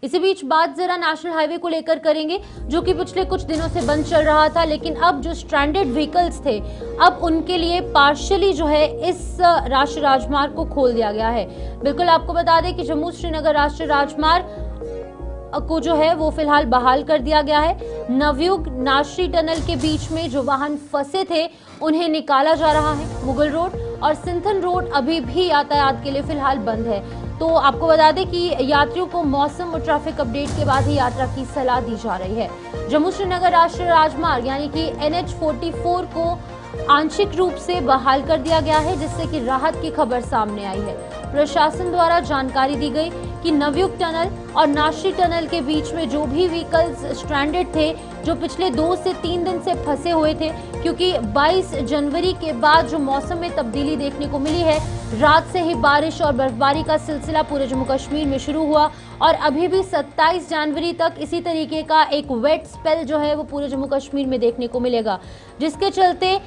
इसी बीच बात जरा नेशनल हाईवे को लेकर करेंगे, जो कि पिछले कुछ दिनों से बंद चल रहा था, लेकिन अब जो स्ट्रैंडेड व्हीकल्स थे, अब उनके लिए पार्शियली जो है इस राष्ट्रीय राजमार्ग को खोल दिया गया है। बिल्कुल आपको बता दें कि जम्मू श्रीनगर राष्ट्रीय राजमार्ग को जो है वो फिलहाल बहाल कर दिया गया है। नवयुग नाशरी टनल के बीच में जो वाहन फंसे थे उन्हें निकाला जा रहा है। मुगल रोड और सिंथन रोड अभी भी यातायात के लिए फिलहाल बंद है। तो आपको बता दें कि यात्रियों को मौसम और ट्रैफिक अपडेट के बाद ही यात्रा की सलाह दी जा रही है। जम्मू श्रीनगर राष्ट्रीय राजमार्ग यानी कि NH44 को आंशिक रूप से बहाल कर दिया गया है, जिससे कि राहत की खबर सामने आई है। प्रशासन द्वारा जानकारी दी गई कि नवयुग टनल और नाशरी टनल के बीच में जो भी व्हीकल्स स्ट्रैंडेड थे, जो पिछले 2 से 3 दिन से फंसे हुए थे, क्योंकि 22 जनवरी के बाद जो मौसम में तब्दीली देखने को मिली है, रात से ही बारिश और बर्फबारी का सिलसिला पूरे जम्मू कश्मीर में शुरू हुआ और अभी भी 27 जनवरी तक इसी तरीके का एक वेट स्पेल जो है वो पूरे जम्मू कश्मीर में देखने को मिलेगा, जिसके चलते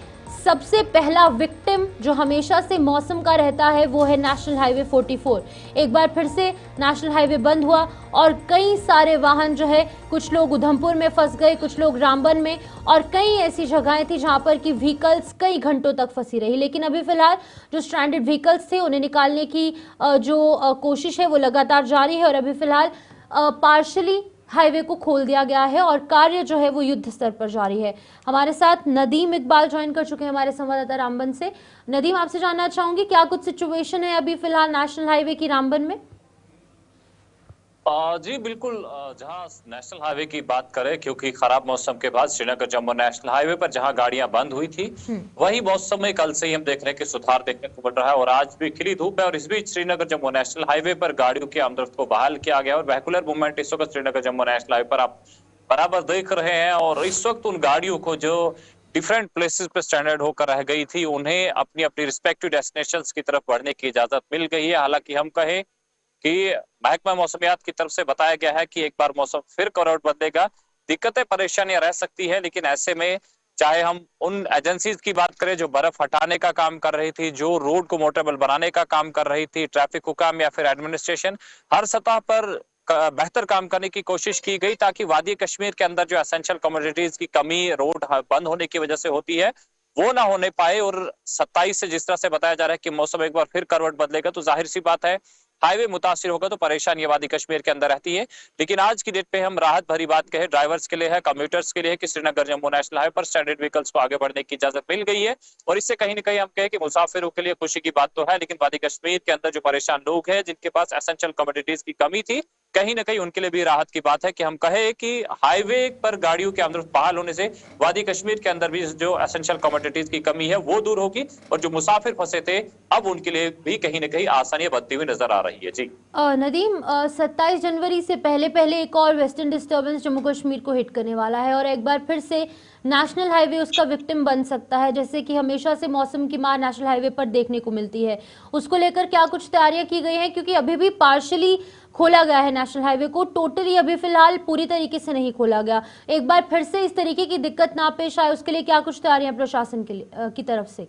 सबसे पहला विक्टिम जो हमेशा से मौसम का रहता है वो है नेशनल हाईवे 44। एक बार फिर से नेशनल हाईवे बंद हुआ और कई सारे वाहन जो है, कुछ लोग उधमपुर में फंस गए, कुछ लोग रामबन में, और कई ऐसी जगहें थी जहां पर कि व्हीकल्स कई घंटों तक फंसी रही। लेकिन अभी फिलहाल जो स्ट्रैंडेड व्हीकल्स थे उन्हें निकालने की जो कोशिश है वो लगातार जारी है और अभी फिलहाल पार्शली हाईवे को खोल दिया गया है और कार्य जो है वो युद्ध स्तर पर जारी है। हमारे साथ नदीम इकबाल ज्वाइन कर चुके हैं हमारे संवाददाता रामबन से। नदीम, आपसे जानना चाहूंगी क्या कुछ सिचुएशन है अभी फिलहाल नेशनल हाईवे की रामबन में? जी बिल्कुल। जहां नेशनल हाईवे की बात करें, क्योंकि खराब मौसम के बाद श्रीनगर जम्मू नेशनल हाईवे पर जहां गाड़ियां बंद हुई थी, वही मौसम में कल से ही हम देख रहे हैं कि सुधार देखने को मिल रहा है और आज भी खिली धूप है। और इस बीच श्रीनगर जम्मू नेशनल हाईवे पर गाड़ियों की आमदरफ्त को बहाल किया गया और वेहिकुलर मूवमेंट इस वक्त श्रीनगर जम्मू नेशनल हाईवे पर आप बराबर देख रहे हैं। और इस वक्त उन गाड़ियों को जो डिफरेंट प्लेसेस पे स्टैंडर्ड होकर रह गई थी, उन्हें अपनी अपनी रिस्पेक्टिव डेस्टिनेशंस की तरफ बढ़ने की इजाजत मिल गई है। हालांकि हम कहें कि महकमा मौसमियात की तरफ से बताया गया है कि एक बार मौसम फिर करवट बदलेगा, दिक्कतें परेशानियां रह सकती है। लेकिन ऐसे में चाहे हम उन एजेंसीज की बात करें जो बर्फ हटाने का काम कर रही थी, जो रोड को मोटरेबल बनाने का काम कर रही थी, ट्रैफिक हुकाम या फिर एडमिनिस्ट्रेशन, हर सतह पर बेहतर काम करने की कोशिश की गई ताकि वादी कश्मीर के अंदर जो एसेंशियल कमोडिटीज की कमी रोड बंद होने की वजह से होती है वो ना होने पाए। और 27 से जिस तरह से बताया जा रहा है कि मौसम एक बार फिर करवट बदलेगा, तो जाहिर सी बात है हाईवे मुतासिर होगा तो परेशानी वादी कश्मीर के अंदर रहती है। लेकिन आज की डेट पे हम राहत भरी बात कहें, ड्राइवर्स के लिए है, कम्यूटर्स के लिए है कि श्रीनगर जम्मू नेशनल हाईवे पर स्टैंडर्ड व्हीकल्स को आगे बढ़ने की इजाजत मिल गई है। और इससे कहीं ना कहीं हम कहें कि मुसाफिरों के लिए खुशी की बात तो है, लेकिन वादी कश्मीर के अंदर जो परेशान लोग हैं, जिनके पास एसेंशियल कमोडिटीज की कमी थी, कहीं ना कहीं उनके लिए भी राहत की बात है कि हम कहें कि हाईवे पर गाड़ियों की आमदरफ्त बहाल होने से वादी कश्मीर के अंदर भी जो एसेंशियल कमोडिटीज की कमी है वो दूर होगी और जो मुसाफिर फंसे थे अब उनके लिए भी कहीं ना कहीं आसानियां बनती हुई नजर आ रही है। जी नदीम, 27 जनवरी से पहले पहले एक और वेस्टर्न डिस्टर्बेंस जम्मू कश्मीर को हिट करने वाला है और एक बार फिर से नेशनल हाईवे उसका विक्टिम बन सकता है, जैसे कि हमेशा से मौसम की मार नेशनल हाईवे पर देखने को मिलती है। उसको लेकर क्या कुछ तैयारियां की गई हैं, क्योंकि अभी भी पार्शली खोला गया है नेशनल हाईवे को, टोटली अभी फिलहाल पूरी तरीके से नहीं खोला गया। एक बार फिर से इस तरीके की दिक्कत ना पेश आए उसके लिए क्या कुछ तैयारियां प्रशासन के लिए की तरफ से?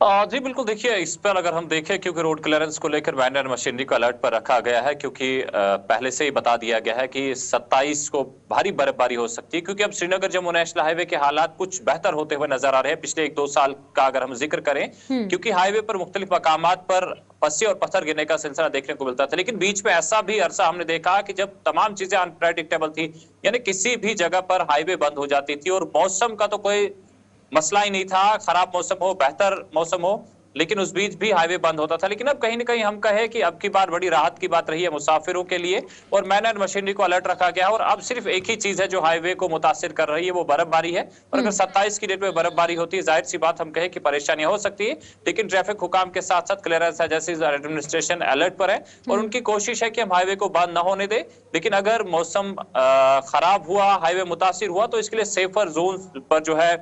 जी बिल्कुल। देखिए, इस पर अगर हम देखें, क्योंकि रोड क्लियरेंस को लेकर वैन एंड मशीनरी को अलर्ट पर रखा गया है, क्योंकि पहले से ही बता दिया गया है कि 27 को भारी बर्फबारी हो सकती है। क्योंकि अब श्रीनगर जम्मू नेशनल हाईवे के हालात कुछ बेहतर होते हुए नजर आ रहे हैं पिछले 1-2 साल का अगर हम जिक्र करें, क्योंकि हाईवे पर मुख्तलिफ मकामात पर पस्सी और पत्थर गिरने का सिलसिला देखने को मिलता था। लेकिन बीच में ऐसा भी अरसा हमने देखा कि जब तमाम चीजें अनप्रेडिक्टेबल थी, यानी किसी भी जगह पर हाईवे बंद हो जाती थी और मौसम का तो कोई मसला ही नहीं था, खराब मौसम हो बेहतर मौसम हो, लेकिन उस बीच भी हाईवे बंद होता था। लेकिन अब कहीं ना कहीं हम कहें कि अब की बार बड़ी राहत की बात रही है मुसाफिरों के लिए और मैन एंड मशीनरी को अलर्ट रखा गया है। और अब सिर्फ एक ही चीज है जो हाईवे को मुतासिर कर रही है, वो बर्फबारी है। और अगर 27 की डेट में बर्फबारी होती है, जाहिर सी बात हम कहें कि परेशानियां हो सकती है। लेकिन ट्रैफिक हुकाम के साथ साथ क्लियरेंस एजेंसी एडमिनिस्ट्रेशन अलर्ट पर है और उनकी कोशिश है कि हम हाईवे को बंद न होने दें। लेकिन अगर मौसम खराब हुआ, हाईवे मुतासिर हुआ, तो इसके लिए सेफर जोन पर जो है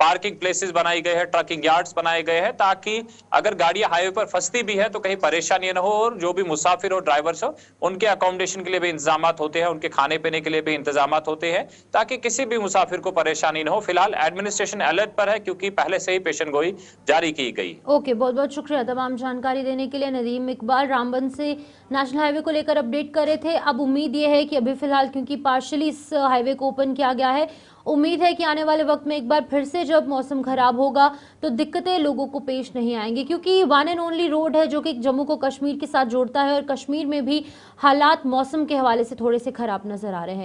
पार्किंग प्लेसेस बनाई गए हैं, ट्रकिंग यार्ड्स बनाए गए हैं, ताकि अगर गाड़ियां हाईवे पर फंसती भी है तो कहीं परेशानी न हो, और जो भी मुसाफिर और ड्राइवर्स हो उनके अकोमोडेशन के लिए भी इंतजाम होते हैं, उनके खाने पीने के लिए भी इंतजाम होते हैं, ताकि किसी भी मुसाफिर को परेशानी न हो। फिलहाल एडमिनिस्ट्रेशन अलर्ट पर है, क्योंकि पहले से ही पेशन गोई जारी की गई। ओके, बहुत बहुत शुक्रिया तमाम जानकारी देने के लिए। नदीम इकबाल रामबन से नेशनल हाईवे को लेकर अपडेट कर रहे थे। अब उम्मीद ये है कि अभी फिलहाल क्योंकि पार्शली इस हाईवे को ओपन किया गया है, उम्मीद है कि आने वाले वक्त में एक बार फिर से जब मौसम खराब होगा तो दिक्कतें लोगों को पेश नहीं आएंगी, क्योंकि वन एंड ओनली रोड है जो कि जम्मू को कश्मीर के साथ जोड़ता है, और कश्मीर में भी हालात मौसम के हवाले से थोड़े से खराब नजर आ रहे हैं।